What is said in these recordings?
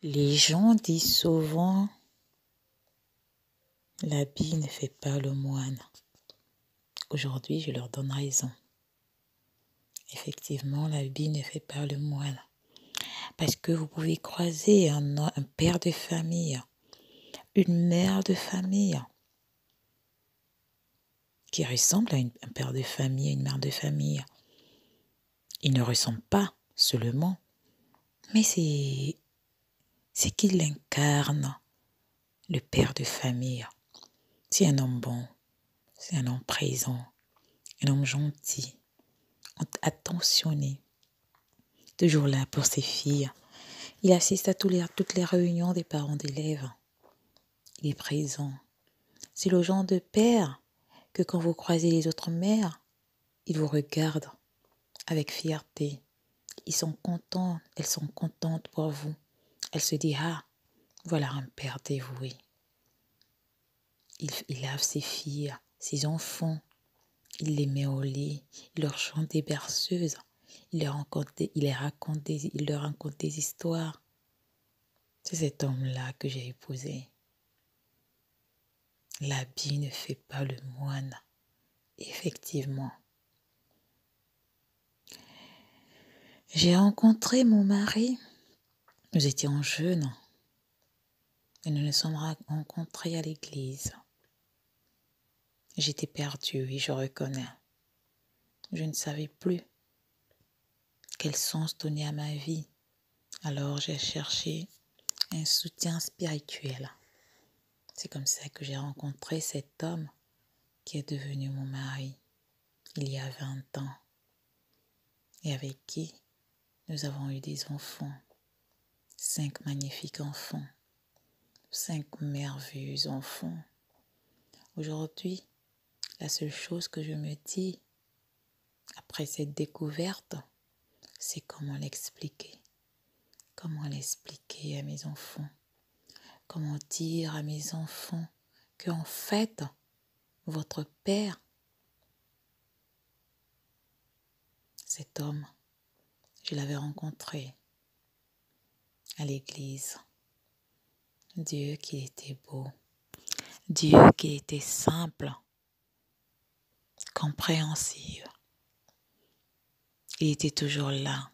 Les gens disent souvent, l'habit ne fait pas le moine. Aujourd'hui, je leur donne raison. Effectivement, l'habit ne fait pas le moine. Parce que vous pouvez croiser un père de famille, une mère de famille, qui ressemble à un père de famille, une mère de famille. Ils ne ressemblent pas seulement, mais c'est qu'il incarne le père de famille. C'est un homme bon, c'est un homme présent, un homme gentil, attentionné, toujours là pour ses filles. Il assiste à toutes les réunions des parents d'élèves. Il est présent. C'est le genre de père que quand vous croisez les autres mères, ils vous regardent avec fierté. Ils sont contents, elles sont contentes pour vous. Elles se disent, ah, voilà un père dévoué. Il lave ses filles, ses enfants. Il les met au lit. Il leur chante des berceuses. Il leur raconte des histoires. C'est cet homme-là que j'ai épousé. L'habit ne fait pas le moine. Effectivement. J'ai rencontré mon mari. Nous étions jeunes. Et nous nous sommes rencontrés à l'église. J'étais perdue, oui, je reconnais. Je ne savais plus quel sens donner à ma vie. Alors j'ai cherché un soutien spirituel. C'est comme ça que j'ai rencontré cet homme qui est devenu mon mari il y a 20 ans et avec qui nous avons eu des enfants, 5 magnifiques enfants, 5 merveilleux enfants. Aujourd'hui, la seule chose que je me dis après cette découverte, c'est comment l'expliquer. Comment l'expliquer à mes enfants? Comment dire à mes enfants qu'en fait, votre père, cet homme, je l'avais rencontré à l'église. Dieu qu'il était beau, Dieu qu'il était simple, compréhensif. Il était toujours là,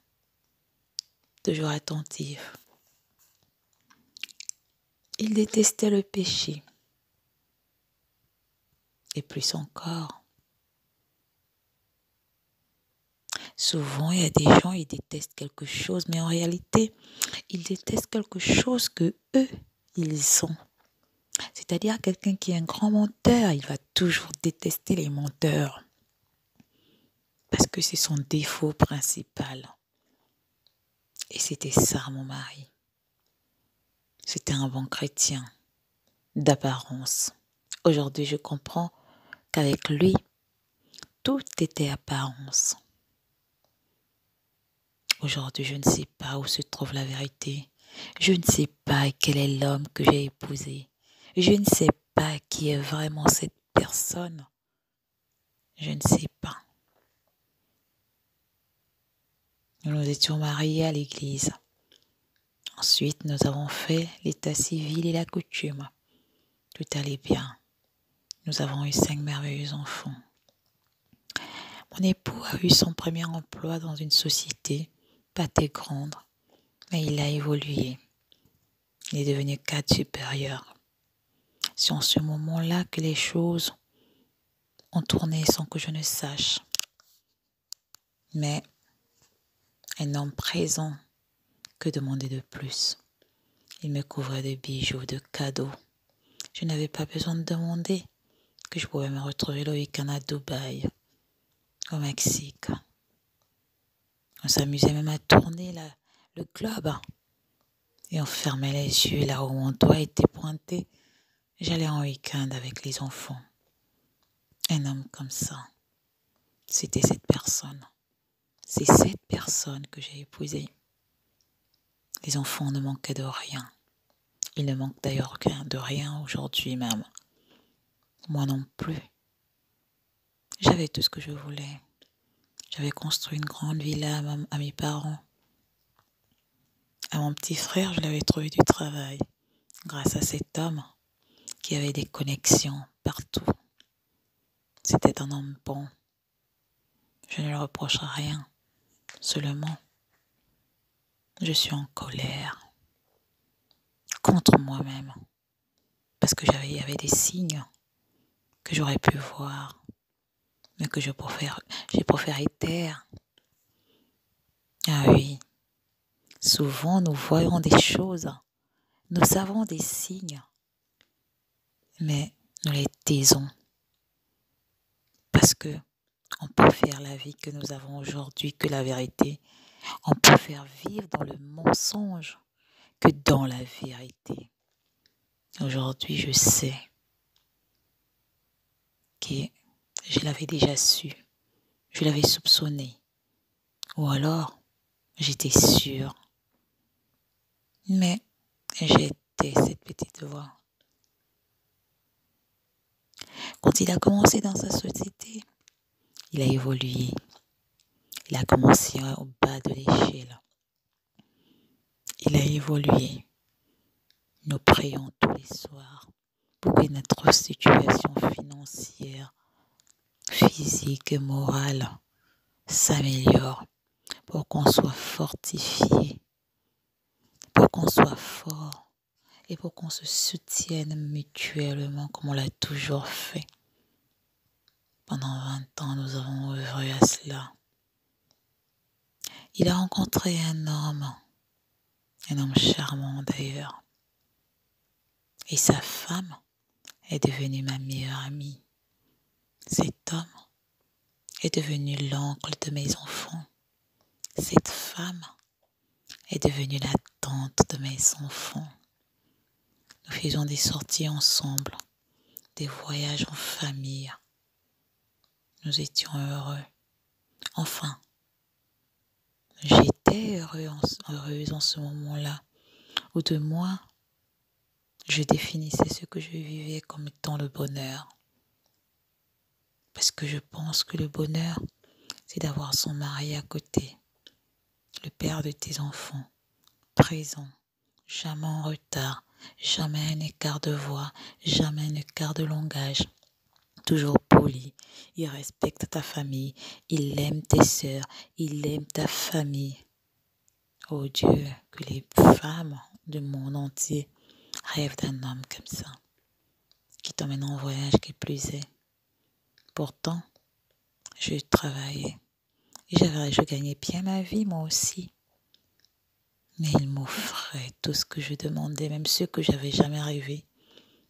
toujours attentif. Il détestait le péché. Et plus encore. Souvent, il y a des gens, ils détestent quelque chose, mais en réalité, ils détestent quelque chose que eux, ils sont. C'est-à-dire quelqu'un qui est un grand menteur, il va toujours détester les menteurs. Parce que c'est son défaut principal. Et c'était ça, mon mari. C'était un bon chrétien, d'apparence. Aujourd'hui, je comprends qu'avec lui, tout était apparence. Aujourd'hui, je ne sais pas où se trouve la vérité. Je ne sais pas quel est l'homme que j'ai épousé. Je ne sais pas qui est vraiment cette personne. Je ne sais pas. Nous nous étions mariés à l'église. Ensuite, nous avons fait l'état civil et la coutume. Tout allait bien. Nous avons eu 5 merveilleux enfants. Mon époux a eu son premier emploi dans une société, pas très grande, mais il a évolué. Il est devenu cadre supérieur. C'est en ce moment-là que les choses ont tourné sans que je ne sache. Mais un homme présent, que demander de plus? Il me couvrait de bijoux, de cadeaux. Je n'avais pas besoin de demander que je pouvais me retrouver le week-end à Dubaï, au Mexique. On s'amusait même à tourner le globe. Et on fermait les yeux là où mon doigt était pointé. J'allais en week-end avec les enfants. Un homme comme ça, c'était cette personne. C'est cette personne que j'ai épousée. Les enfants ne manquaient de rien. Ils ne manquent d'ailleurs de rien aujourd'hui même. Moi non plus. J'avais tout ce que je voulais. J'avais construit une grande villa à mes parents. À mon petit frère, je l'avais trouvé du travail grâce à cet homme qui avait des connexions partout. C'était un homme bon. Je ne lui reproche rien. Seulement, je suis en colère contre moi-même parce que il y avait des signes que j'aurais pu voir, mais que j'ai préféré taire. Ah oui, souvent nous voyons des choses, nous savons des signes, mais nous les taisons parce que on préfère la vie que nous avons aujourd'hui que la vérité. On préfère vivre dans le mensonge que dans la vérité. Aujourd'hui, je sais que je l'avais déjà su, je l'avais soupçonné, ou alors j'étais sûre, mais j'étais cette petite voix. Quand il a commencé dans sa société, il a évolué. Il a commencé au bas de l'échelle. Il a évolué. Nous prions tous les soirs pour que notre situation financière, physique et morale s'améliore, pour qu'on soit fortifié, pour qu'on soit fort et pour qu'on se soutienne mutuellement comme on l'a toujours fait. Pendant 20 ans, nous avons œuvré à cela. Il a rencontré un homme charmant d'ailleurs, et sa femme est devenue ma meilleure amie. Cet homme est devenu l'oncle de mes enfants. Cette femme est devenue la tante de mes enfants. Nous faisions des sorties ensemble, des voyages en famille. Nous étions heureux. Enfin, j'étais heureuse en ce moment-là, où de moi, je définissais ce que je vivais comme étant le bonheur. Parce que je pense que le bonheur, c'est d'avoir son mari à côté, le père de tes enfants, présent, jamais en retard, jamais un écart de voix, jamais un écart de langage, toujours poli. Il respecte ta famille, il aime tes sœurs, il aime ta famille. Oh Dieu, que les femmes du monde entier rêvent d'un homme comme ça, qui t'emmène en voyage, qui plus est. Pourtant, je travaillais et je gagnais bien ma vie moi aussi. Mais il m'offrait tout ce que je demandais, même ceux que j'avais jamais rêvé.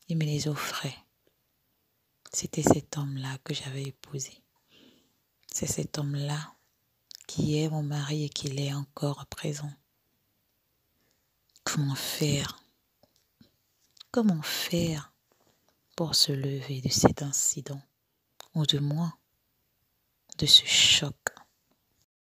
Il me les offrait. C'était cet homme-là que j'avais épousé. C'est cet homme-là qui est mon mari et qui l'est encore à présent. Comment faire? Comment faire pour se lever de cet incident, ou de moins de ce choc